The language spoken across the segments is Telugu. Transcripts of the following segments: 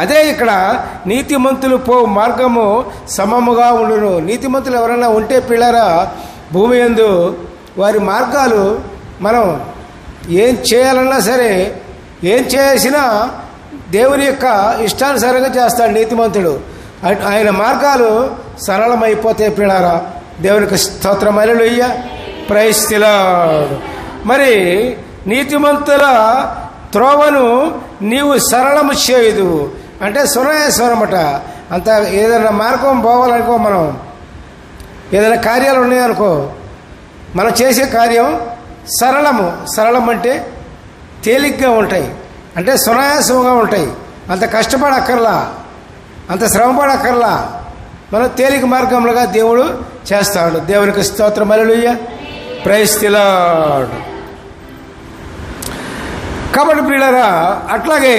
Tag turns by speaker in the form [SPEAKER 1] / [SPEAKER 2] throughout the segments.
[SPEAKER 1] అదే ఇక్కడ నీతిమంతులు పో మార్గము సమముగా ఉండును. నీతిమంతులు ఎవరైనా ఉంటే పిల్లరా భూమి యందు వారి మార్గాలు మనం ఏం చేయాలన్నా సరే, ఏం చేసినా దేవుని యొక్క ఇష్టానుసారంగా చేస్తాడు నీతిమంతుడు. ఆయన మార్గాలు సరళమైపోతే పిల్లారా. దేవునికి స్తోత్రం, హల్లెలూయా, ప్రైజ్ ది లార్డ్. మరి నీతిమంతుల త్రోవను నీవు సరళము చేయదు అంటే సునాయాసమట. అంత ఏదైనా మార్గం పోవాలనుకో, మనం ఏదైనా కార్యాలు ఉన్నాయనుకో, మనం చేసే కార్యం సరళం అంటే తేలిగ్గా ఉంటాయి, అంటే సునాయాసంగా ఉంటాయి. అంత కష్టపడక్కర్లా, అంత శ్రమపడక్కర్లా, మనం తేలిక మార్గంలోగా దేవుడు చేస్తాడు. దేవునికి స్తోత్రం, హల్లెలూయా, ప్రైజ్ ది లార్డ్. కాబట్టి ప్రియులారా, అట్లాగే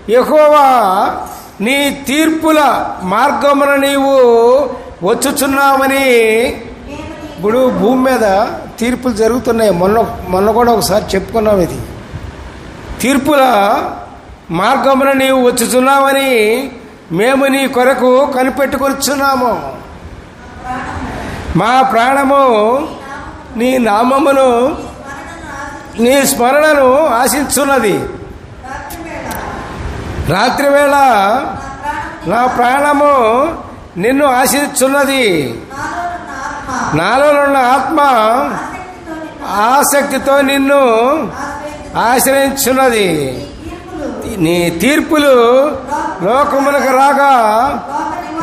[SPEAKER 1] యెహోవా నీ తీర్పుల మార్గమున నీవు వచ్చుచున్నావని. ఇప్పుడు భూమి మీద తీర్పులు జరుగుతున్నాయి. మొన్న కూడా ఒకసారి చెప్పుకున్నాం. ఇది తీర్పుల మార్గమున నీవు వచ్చుచున్నావని మేము నీ కొరకు కనిపెట్టుకొచ్చున్నాము. మా ప్రాణము నీ నామమును, నీ స్మరణను ఆశించున్నది. రాత్రివేళ నా ప్రాణము నిన్ను ఆశించున్నది. నాలోనున్న ఆత్మ ఆసక్తితో నిన్ను ఆశ్రయించున్నది. నీ తీర్పులు లోకమునకు రాగా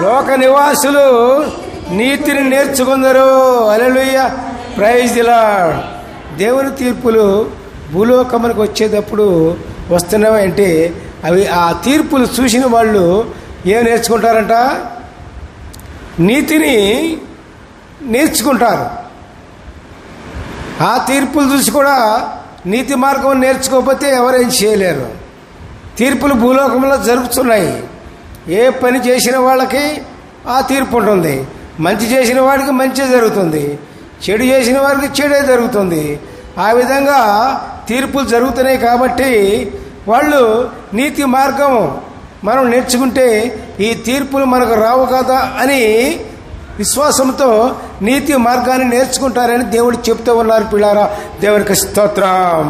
[SPEAKER 1] లోక నివాసులు నీతిని నేర్చుకుందరు. హల్లెలూయా, ప్రైజ్ ది లార్డ్. దేవుని తీర్పులు భూలోకమునకు వచ్చేటప్పుడు వస్తున్నాయంటే అవి ఆ తీర్పులు చూసిన వాళ్ళు ఏం నేర్చుకుంటారంట? నీతిని నేర్చుకుంటారు. ఆ తీర్పులు చూసి కూడా నీతి మార్గం నేర్చుకోకపోతే ఎవరేం చేయలేరు. తీర్పులు భూలోకంలో జరుగుతున్నాయి. ఏ పని చేసిన వాళ్ళకి ఆ తీర్పు ఉంటుంది. మంచి చేసిన వాడికి మంచి జరుగుతుంది, చెడు చేసిన వారికి చెడే జరుగుతుంది. ఆ విధంగా తీర్పులు జరుగుతున్నాయి. కాబట్టి వాళ్ళు నీతి మార్గం మనం నేర్చుకుంటే ఈ తీర్పులు మనకు రావు కదా అని విశ్వాసంతో నీతి మార్గాన్ని నేర్చుకుంటారని దేవుడు చెప్తూ ఉన్నారు. పిల్లారా, దేవునికి స్తోత్రం.